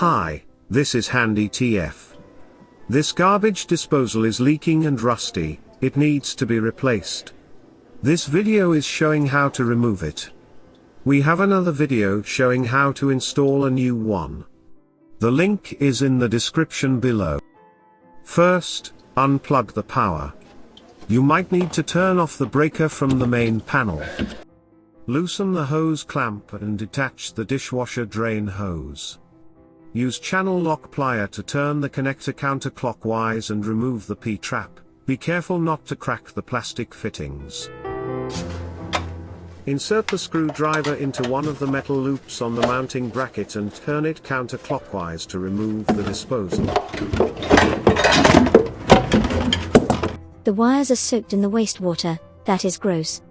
Hi, this is Handy TF. This garbage disposal is leaking and rusty, it needs to be replaced. This video is showing how to remove it. We have another video showing how to install a new one. The link is in the description below. First, unplug the power. You might need to turn off the breaker from the main panel. Loosen the hose clamp and detach the dishwasher drain hose. Use channel lock plier to turn the connector counterclockwise and remove the P-trap. Be careful not to crack the plastic fittings. Insert the screwdriver into one of the metal loops on the mounting bracket and turn it counterclockwise to remove the disposal. The wires are soaked in the wastewater, that is gross.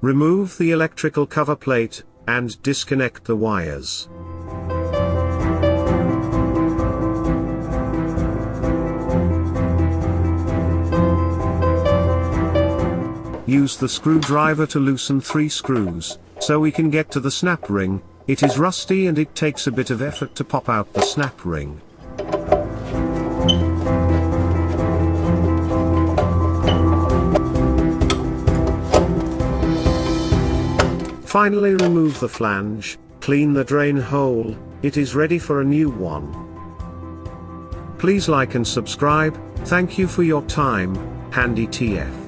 Remove the electrical cover plate, and disconnect the wires. Use the screwdriver to loosen 3 screws, so we can get to the snap ring. It is rusty and it takes a bit of effort to pop out the snap ring. Finally, remove the flange, clean the drain hole, it is ready for a new one. Please like and subscribe. Thank you for your time, Handy TF.